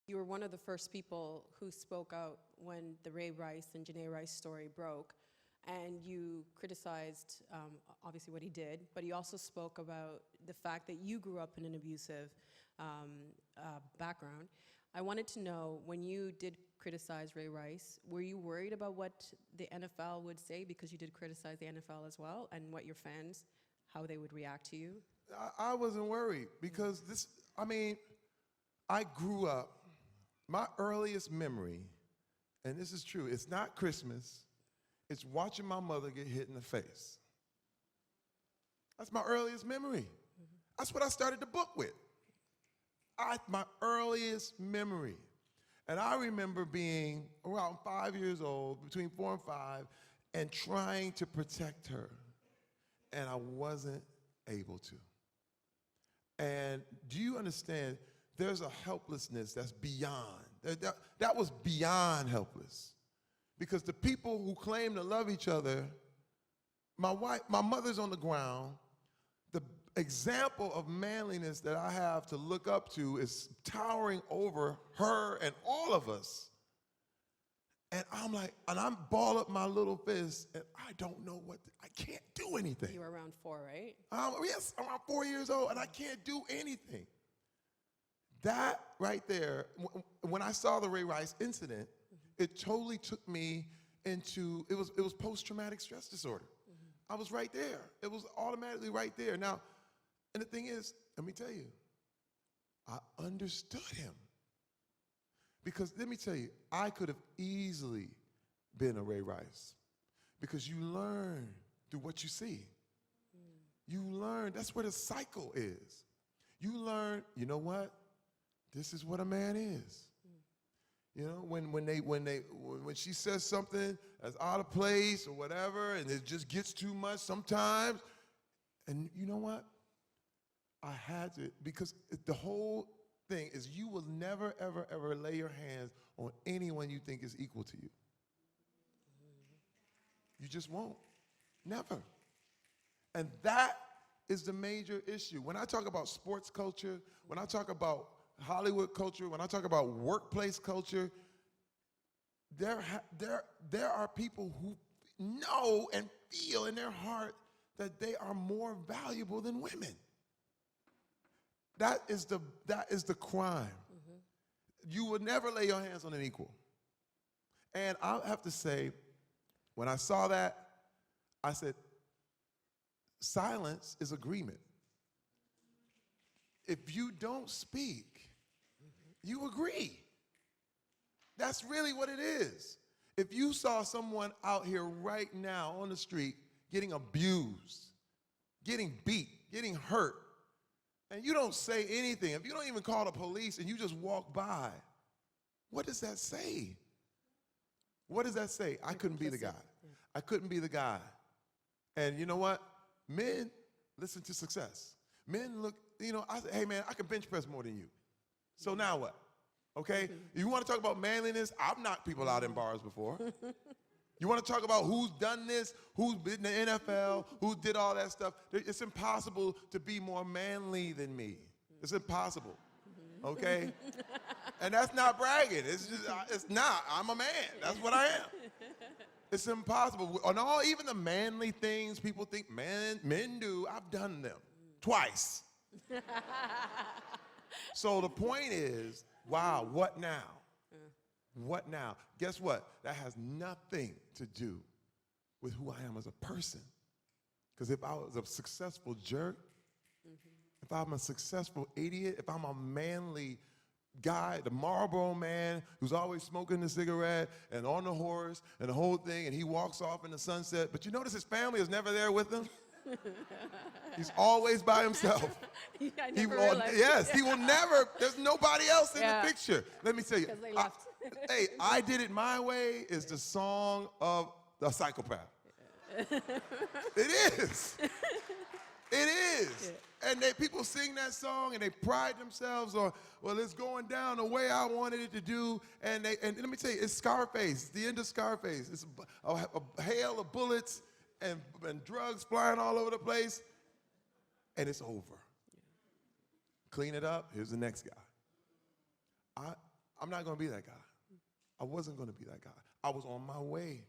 You were one of the first people who spoke out when the Ray Rice and Janae Rice story broke, and you criticized, obviously, what he did, but you also spoke about the fact that you grew up in an abusive background. I wanted to know, when you did criticize Ray Rice, were you worried about what the NFL would say, because you did criticize the NFL as well, and what your fans, how they would react to you? I wasn't worried, because I grew up, my earliest memory, and this is true, it's not Christmas, it's watching my mother get hit in the face. That's my earliest memory. That's what I started the book with. My earliest memory. And I remember being around 5 years old, between 4 and 5, and trying to protect her. And I wasn't able to. And do you understand, there's a helplessness that's beyond. That was beyond helpless. Because the people who claim to love each other, my mother's on the ground. The example of manliness that I have to look up to is towering over her and all of us. And I'm ball up my little fist, and I don't know I can't do anything. You were around 4, right? Yes, I'm around 4 years old, and I can't do anything. That right there, when I saw the Ray Rice incident, it totally took me into, it was post-traumatic stress disorder. I was right there. It was automatically right there. Now, and the thing is, let me tell you, I understood him. Because let me tell you, I could have easily been a Ray Rice. Because you learn through what you see. You learn, that's where the cycle is. You learn, you know what? This is what a man is. You know, when she says something that's out of place or whatever, and it just gets too much sometimes, and you know what? I had to, because the whole thing is, you will never, ever, ever lay your hands on anyone you think is equal to you. You just won't. Never. And that is the major issue. When I talk about sports culture, when I talk about Hollywood culture, when I talk about workplace culture, there are people who know and feel in their heart that they are more valuable than women. That is the crime. You would never lay your hands on an equal. And I have to say, when I saw that, I said, silence is agreement. If you don't speak, you agree. That's really what it is. If you saw someone out here right now on the street getting abused, getting beat, getting hurt, and you don't say anything, if you don't even call the police and you just walk by, what does that say? What does that say? I couldn't be the guy. I couldn't be the guy. And you know what? Men listen to success. Men look, you know, I say, hey man, I can bench press more than you. So now what? Okay? You want to talk about manliness? I've knocked people out in bars before. You want to talk about who's done this, who's been in the NFL, who did all that stuff? It's impossible to be more manly than me. It's impossible. Okay? And that's not bragging. It's just, it's not. I'm a man. That's what I am. It's impossible. On all, even the manly things people think men do, I've done them twice. So the point is, wow, what now? What now? Guess what? That has nothing to do with who I am as a person. Because if I was a successful jerk, if I'm a successful idiot, if I'm a manly guy, the Marlboro man who's always smoking the cigarette and on the horse and the whole thing, and he walks off in the sunset, but you notice his family is never there with him? He's always by himself. Yeah, I never realized. Yes, he will never, there's nobody else in the picture. Let me tell you. Because they left. Hey, I Did It My Way is the song of the psychopath. It is. It is. Yeah. And people sing that song and they pride themselves on, well, it's going down the way I wanted it to do. And let me tell you, it's Scarface, it's the end of Scarface. It's a hail of bullets and drugs flying all over the place. And it's over. Yeah. Clean it up, here's the next guy. I'm not going to be that guy. I wasn't going to be that guy. I was on my way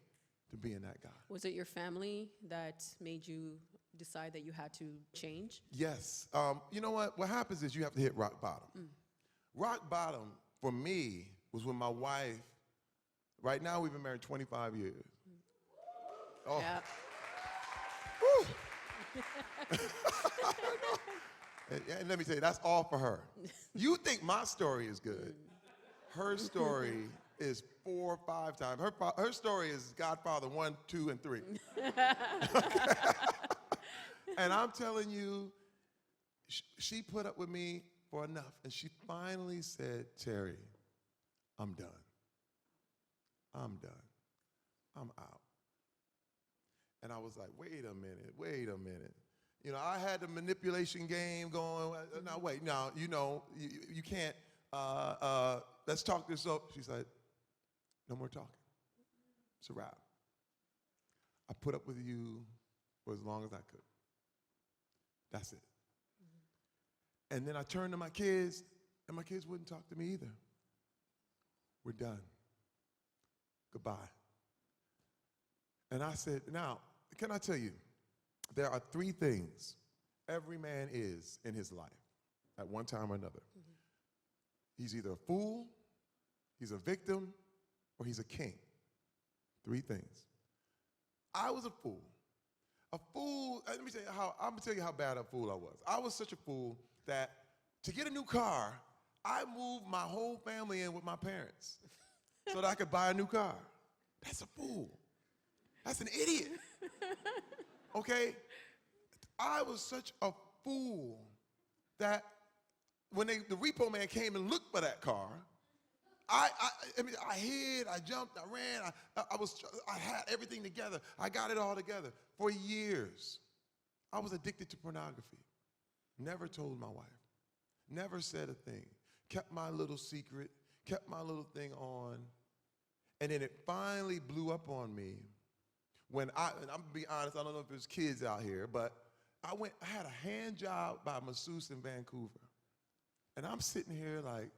to being that guy. Was it your family that made you decide that you had to change? Yes. You know what? What happens is you have to hit rock bottom. Rock bottom for me was when my wife, right now we've been married 25 years. Oh. Yeah. And let me tell you, that's all for her. You think my story is good. Her story is 4 or 5 times. Her story is Godfather 1, 2, and 3. And I'm telling you, she put up with me for enough. And she finally said, Terry, I'm done. I'm done. I'm out. And I was like, wait a minute. You know, I had the manipulation game going. Now, wait, now, you know, you can't, let's talk this up. She said, no more talking. It's a wrap. I put up with you for as long as I could. That's it. And then I turned to my kids, and my kids wouldn't talk to me either. We're done. Goodbye. And I said, now, can I tell you, there are 3 things every man is in his life at one time or another. He's either a fool, he's a victim, or he's a king. 3 things. I was a fool. A fool, let me tell you I'm gonna tell you how bad a fool I was. I was such a fool that to get a new car, I moved my whole family in with my parents so that I could buy a new car. That's a fool. That's an idiot. Okay? I was such a fool that when the repo man came and looked for that car, I hid, I jumped, I ran, I had everything together. I got it all together. For years, I was addicted to pornography. Never told my wife. Never said a thing. Kept my little secret, kept my little thing on. And then it finally blew up on me when and I'm gonna be honest, I don't know if there's kids out here, but I had a hand job by a masseuse in Vancouver. And I'm sitting here like,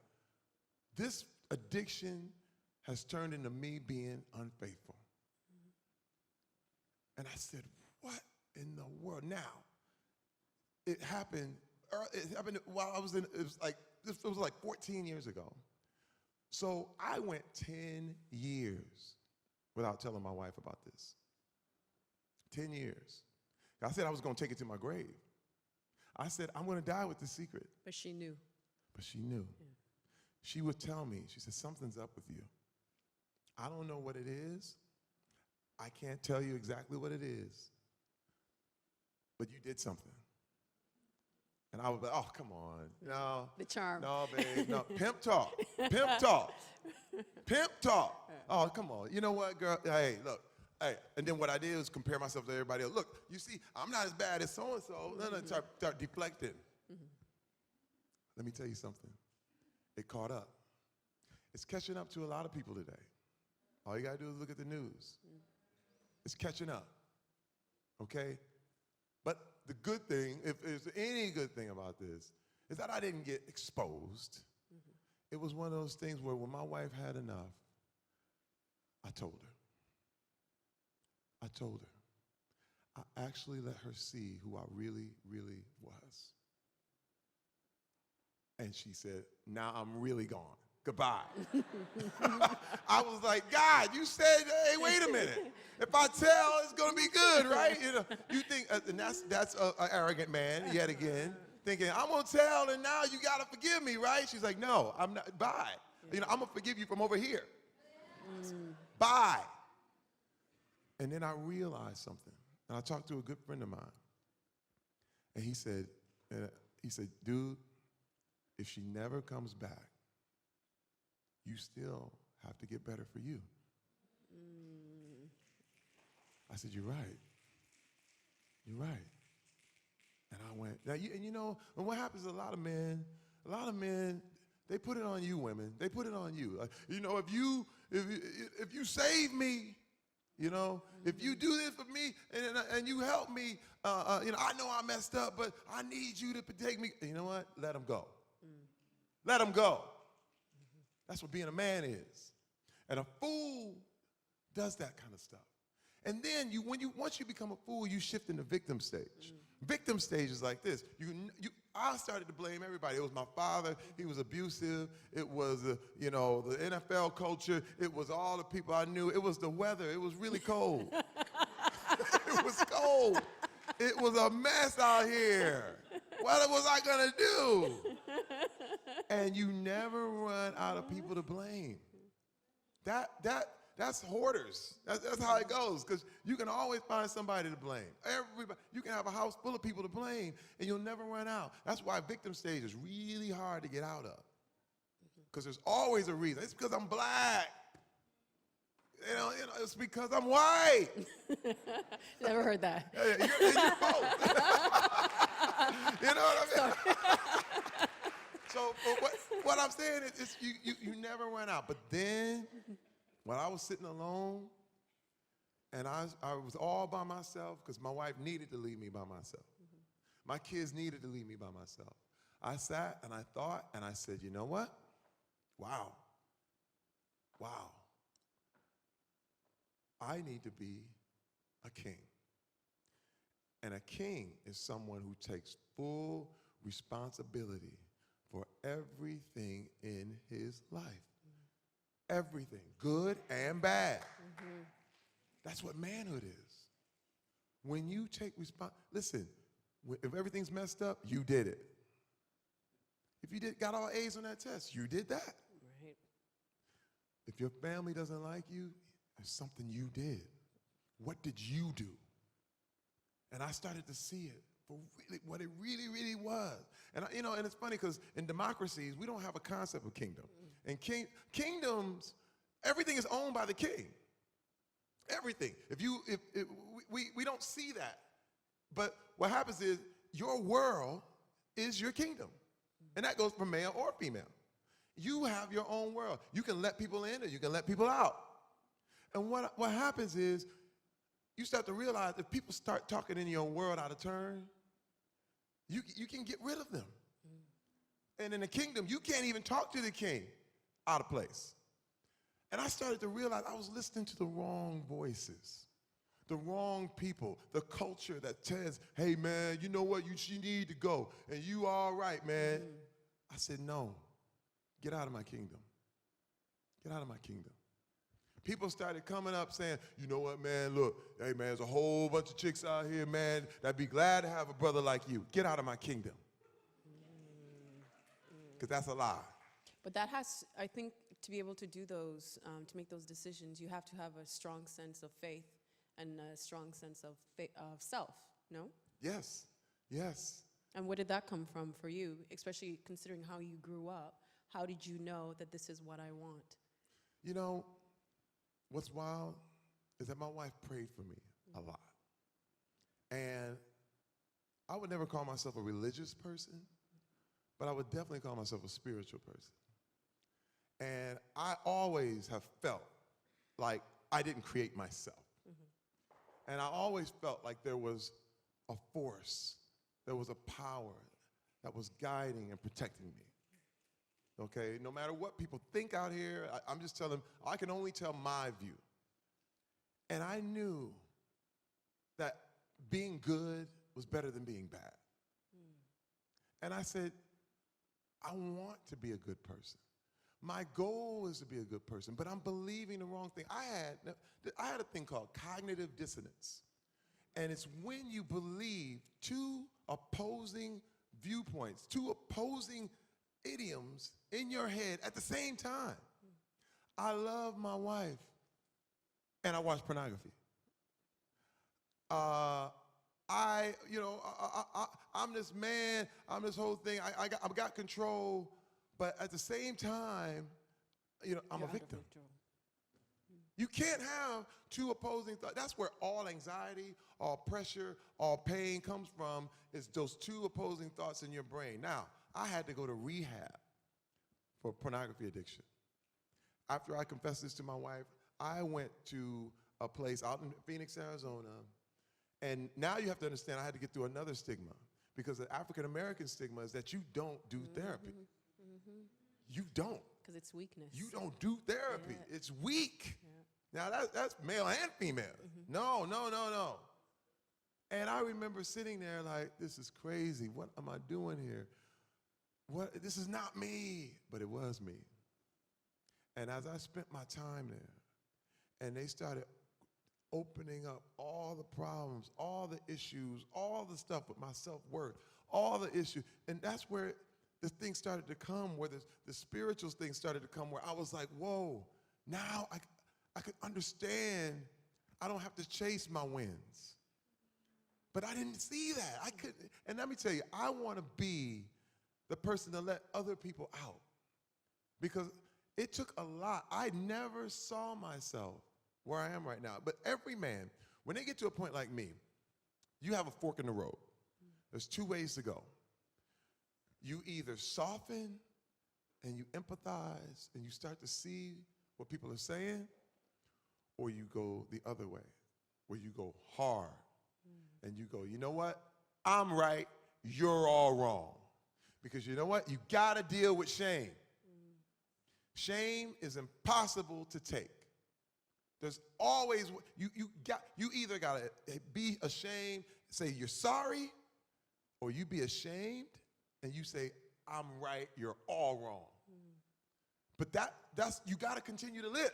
this addiction has turned into me being unfaithful. And I said, what in the world? Now, it happened while I was it was like 14 years ago. So I went 10 years without telling my wife about this. 10 years. I said I was going to take it to my grave. I said, I'm going to die with this secret. But she knew. But she knew. Yeah. She would tell me, she said, something's up with you. I don't know what it is. I can't tell you exactly what it is. But you did something. And I was like, oh, come on. No. The charm. No, babe. No. Pimp talk. Pimp talk. Pimp talk. Oh, come on. You know what, girl? Hey, look. Hey, and then what I did was compare myself to everybody else. Look, you see, I'm not as bad as so-and-so. Then I start deflecting. Let me tell you something. It caught up. It's catching up to a lot of people today. All you got to do is look at the news. It's catching up, okay? But the good thing, if there's any good thing about this, is that I didn't get exposed. It was one of those things where when my wife had enough, I told her. I told her. I actually let her see who I really, really was. And she said, now I'm really gone. Goodbye. I was like, God, you said, hey, wait a minute. If I tell, it's going to be good, right? You know, you think, and that's an arrogant man, yet again, thinking, I'm going to tell, and now you got to forgive me, right? She's like, no, I'm not, bye. You know, I'm going to forgive you from over here. Bye. And then I realized something. And I talked to a good friend of mine. And he said, dude, if she never comes back, you still have to get better for you. I said, you're right. You're right. And I went, now, you know, and what happens is a lot of men, they put it on you, women. They put it on you. You know, if you save me, you know, if you do this for me and you help me, you know, I know I messed up, but I need you to take me. You know what? Let him go. Let him go. That's what being a man is. And a fool does that kind of stuff. And then once you become a fool, you shift into victim stage. Victim stage is like this. I started to blame everybody. It was my father. He was abusive. It was, the NFL culture. It was all the people I knew. It was the weather. It was really cold. It was cold. It was a mess out here. What was I going to do? And you never run out of people to blame. That's hoarders. That's how it goes, because you can always find somebody to blame. Everybody, you can have a house full of people to blame, and you'll never run out. That's why victim stage is really hard to get out of, because there's always a reason. It's because I'm black. It's because I'm white. Never heard that. You're both. You know what I mean? So what I'm saying is you never run out. But then, when I was sitting alone, and I was all by myself, because my wife needed to leave me by myself. My kids needed to leave me by myself. I sat and I thought, and I said, you know what? Wow. I need to be a king. And a king is someone who takes full responsibility for everything in his life. Everything, good and bad. That's what manhood is. When you take listen, if everything's messed up, you did it. If you got all A's on that test, you did that. Right. If your family doesn't like you, there's something you did. What did you do? And I started to see it for really, what it really, really was. And and it's funny, because in democracies, we don't have a concept of kingdom. And kingdoms, everything is owned by the king. Everything. We don't see that. But what happens is your world is your kingdom. And that goes for male or female. You have your own world. You can let people in or you can let people out. And what happens is you start to realize if people start talking in your world out of turn, you can get rid of them. And in the kingdom, you can't even talk to the king out of place. And I started to realize I was listening to the wrong voices, the wrong people, the culture that says, hey, man, you know what, you need to go, and you all right, man. I said, no, get out of my kingdom. Get out of my kingdom. People started coming up saying, you know what, man, look, hey, man, there's a whole bunch of chicks out here, man, that'd be glad to have a brother like you. Get out of my kingdom. Because that's a lie. But that has, I think, to be able to do those, to make those decisions, you have to have a strong sense of faith and a strong sense of self, no? Yes, yes. And where did that come from for you, especially considering how you grew up? How did you know that this is what I want? You know, what's wild is that my wife prayed for me a lot. And I would never call myself a religious person, but I would definitely call myself a spiritual person. And I always have felt like I didn't create myself. And I always felt like there was a force, there was a power that was guiding and protecting me. Okay, no matter what people think out here, I'm just telling them, I can only tell my view. And I knew that being good was better than being bad. And I said, I want to be a good person. My goal is to be a good person, but I'm believing the wrong thing. I had a thing called cognitive dissonance. And it's when you believe two opposing viewpoints, two opposing idioms in your head at the same time. I love my wife, and I watch pornography. I'm this man, I'm this whole thing, I've got control, but at the same time, I'm a victim. You can't have two opposing thoughts. That's where all anxiety, all pressure, all pain comes from, is those two opposing thoughts in your brain. Now, I had to go to rehab for pornography addiction. After I confessed this to my wife, I went to a place out in Phoenix, Arizona, and now you have to understand I had to get through another stigma, because the African-American stigma is that you don't do therapy. You don't. because it's weakness. You don't do therapy. Yeah. It's weak. Yeah. Now, that's male and female. No, no, no, no. And I remember sitting there like, this is crazy. What am I doing here? This is not me. But it was me. And as I spent my time there, and they started opening up all the problems, all the issues, all the stuff with my self-worth, all the issues. And that's where the thing started to come, where the spiritual thing started to come, where I was like, whoa, now I could understand I don't have to chase my wins. But I didn't see that. I couldn't. And let me tell you, I want to be the person to let other people out. Because it took a lot. I never saw myself where I am right now. But every man, when they get to a point like me, you have a fork in the road. There's two ways to go. You either soften and you empathize and you start to see what people are saying, or you go the other way, where you go hard and you go, you know what? I'm right, you're all wrong. Because you know what? You gotta deal with shame. Shame is impossible to take. There's always, you either gotta be ashamed, say you're sorry, or you be ashamed and you say, I'm right, you're all wrong. But that's you gotta continue to live.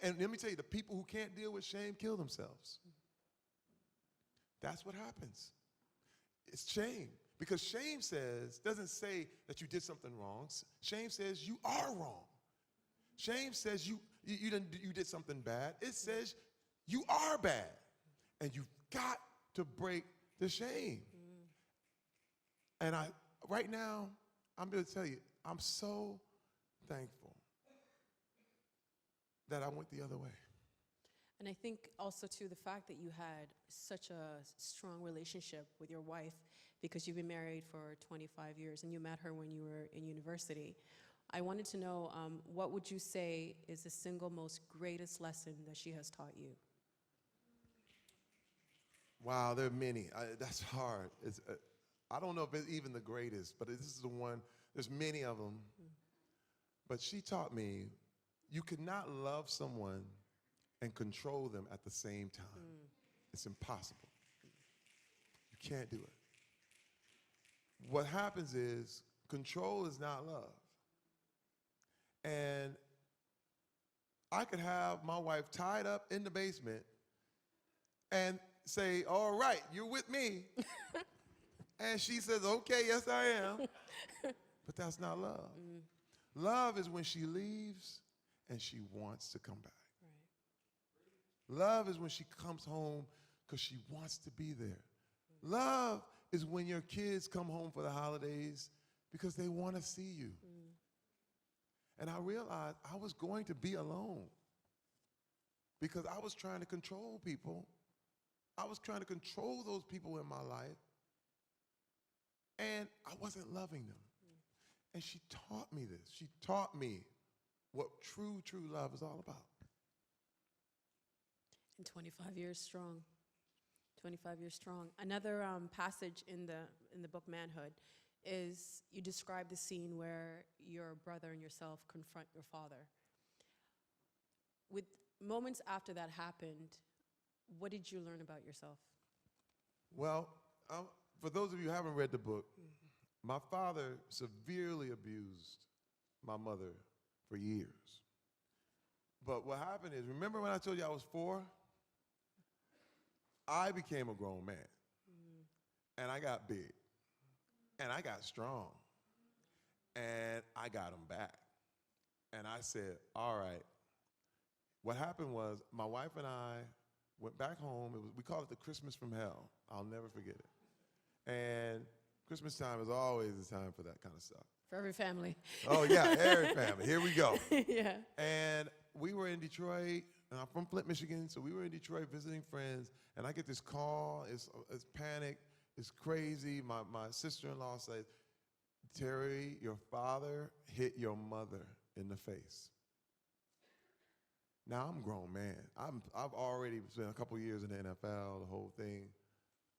And let me tell you, the people who can't deal with shame kill themselves. That's what happens. It's shame. Because shame doesn't say that you did something wrong. Shame says you are wrong. Shame says you did something bad. It says you are bad. And you've got to break the shame. And right now, I'm going to tell you, I'm so thankful that I went the other way. And I think also, too, the fact that you had such a strong relationship with your wife, because you've been married for 25 years and you met her when you were in university. I wanted to know, what would you say is the single most greatest lesson that she has taught you? Wow, there are many. That's hard. I don't know if it's even the greatest, but this is the one. There's many of them. But she taught me you cannot love someone and control them at the same time. It's impossible. You can't do it. What happens is control is not love. And I could have my wife tied up in the basement and say, all right, you're with me. And she says, okay, yes, I am. But that's not love. Love is when she leaves and she wants to come back. Right. Love is when she comes home because she wants to be there. Love is when your kids come home for the holidays because they want to see you. And I realized I was going to be alone because I was trying to control people. I was trying to control those people in my life, and I wasn't loving them. And she taught me this. She taught me what true love is all about. And 25 years strong. 25 years strong. Another passage in the book Manhood is you describe the scene where your brother and yourself confront your father. With moments after that happened, what did you learn about yourself? Well, for those of you who haven't read the book, my father severely abused my mother for years. But what happened is, remember when I told you I was 4? I became a grown man. And I got big. And I got strong. And I got him back. And I said, all right. What happened was my wife and I went back home. We call it the Christmas from hell. I'll never forget it. And Christmas time is always the time for that kind of stuff. For every family. Oh, yeah, every family. Here we go. Yeah. And we were in Detroit. And I'm from Flint, Michigan, so we were in Detroit visiting friends, and I get this call. It's panic. It's crazy. My sister-in-law says, Terry, your father hit your mother in the face. Now, I'm a grown man. I've already spent a couple years in the NFL, the whole thing.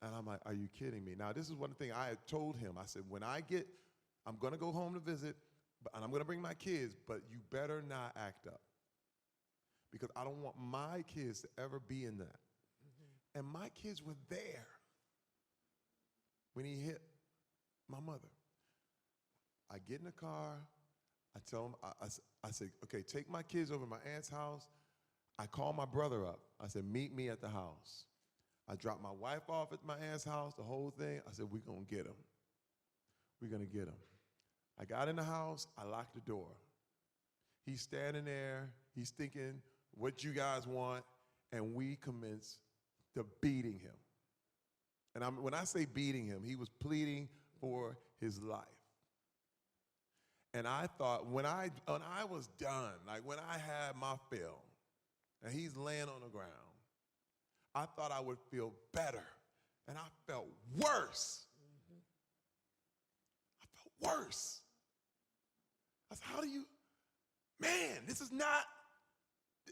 And I'm like, are you kidding me? Now, this is one thing I had told him. I said, I'm going to go home to visit. and I'm going to bring my kids, but you better not act up. Because I don't want my kids to ever be in that. And my kids were there when he hit my mother. I get in the car. I tell him, I said, okay, take my kids over to my aunt's house. I call my brother up. I said, meet me at the house. I dropped my wife off at my aunt's house, the whole thing. I said, we're going to get him. We're going to get him. I got in the house. I locked the door. He's standing there. He's thinking, what you guys want, and we commenced to beating him. And when I say beating him, he was pleading for his life. And I thought, when I was done, like when I had my fill, and he's laying on the ground, I thought I would feel better, and I felt worse. I felt worse. I said, how do you, man, this is not,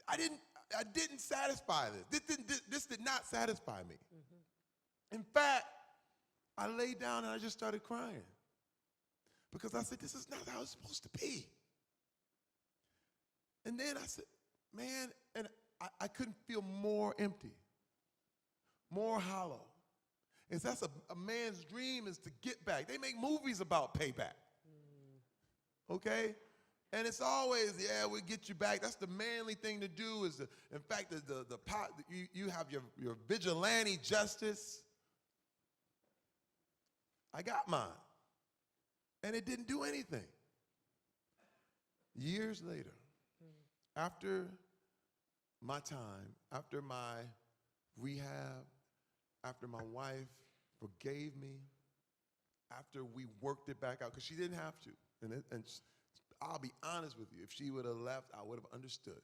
I didn't satisfy this. This did not satisfy me. In fact, I laid down and I just started crying because I said, this is not how it's supposed to be. And then I said, man, and I couldn't feel more empty, more hollow. And that's a man's dream, is to get back. They make movies about payback. Okay? And it's always, yeah, we'll get you back. That's the manly thing to do. In fact, you have your vigilante justice. I got mine. And it didn't do anything. Years later, after my time, after my rehab, after my wife forgave me, after we worked it back out, because she didn't have to. And I'll be honest with you, if she would have left, I would have understood.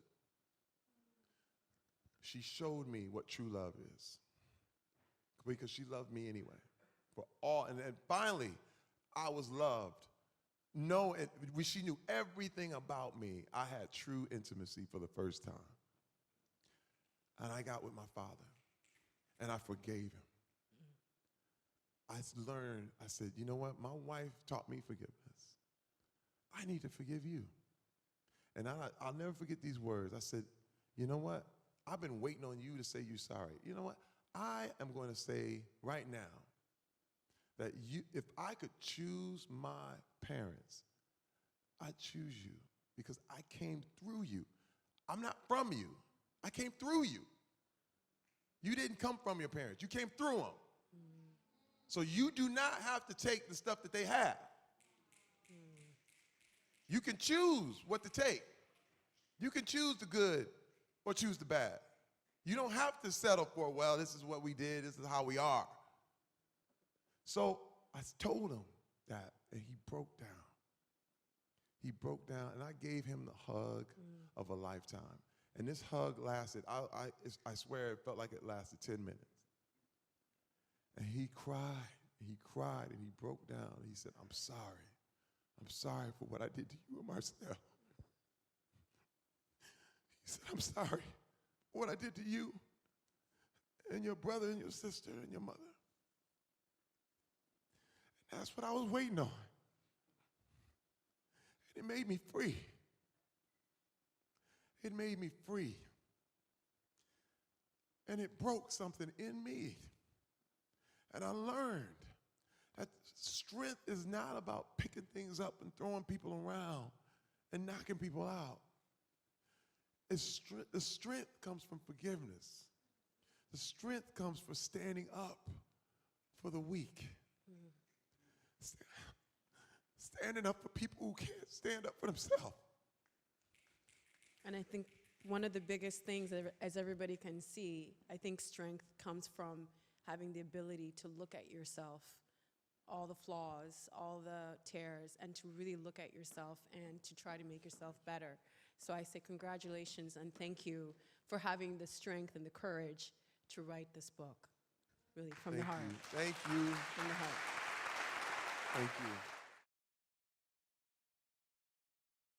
She showed me what true love is, because she loved me anyway. And finally, I was loved. She knew everything about me. I had true intimacy for the first time. And I got with my father, and I forgave him. I learned, I said, you know what? My wife taught me forgiveness. I need to forgive you. And I'll never forget these words. I said, you know what? I've been waiting on you to say you're sorry. You know what? I am going to say right now that if I could choose my parents, I'd choose you because I came through you. I'm not from you. I came through you. You didn't come from your parents. You came through them. So you do not have to take the stuff that they have. You can choose what to take. You can choose the good or choose the bad. You don't have to settle for, well, this is what we did, this is how we are. So I told him that, and he broke down. He broke down, and I gave him the hug of a lifetime. And this hug lasted, I swear it felt like it lasted 10 minutes. And he cried, and he broke down. And he said, I'm sorry. I'm sorry for what I did to you and Marcel. He said, I'm sorry for what I did to you and your brother and your sister and your mother. And that's what I was waiting on. And it made me free. It made me free. And it broke something in me. And I learned that strength is not about picking things up and throwing people around and knocking people out. The strength comes from forgiveness. The strength comes from standing up for the weak. Standing up for people who can't stand up for themselves. And I think one of the biggest things, as everybody can see, I think strength comes from having the ability to look at yourself, all the flaws, all the tears, and to really look at yourself and to try to make yourself better. So I say congratulations and thank you for having the strength and the courage to write this book, really, from the heart. Thank you. From the heart. Thank you.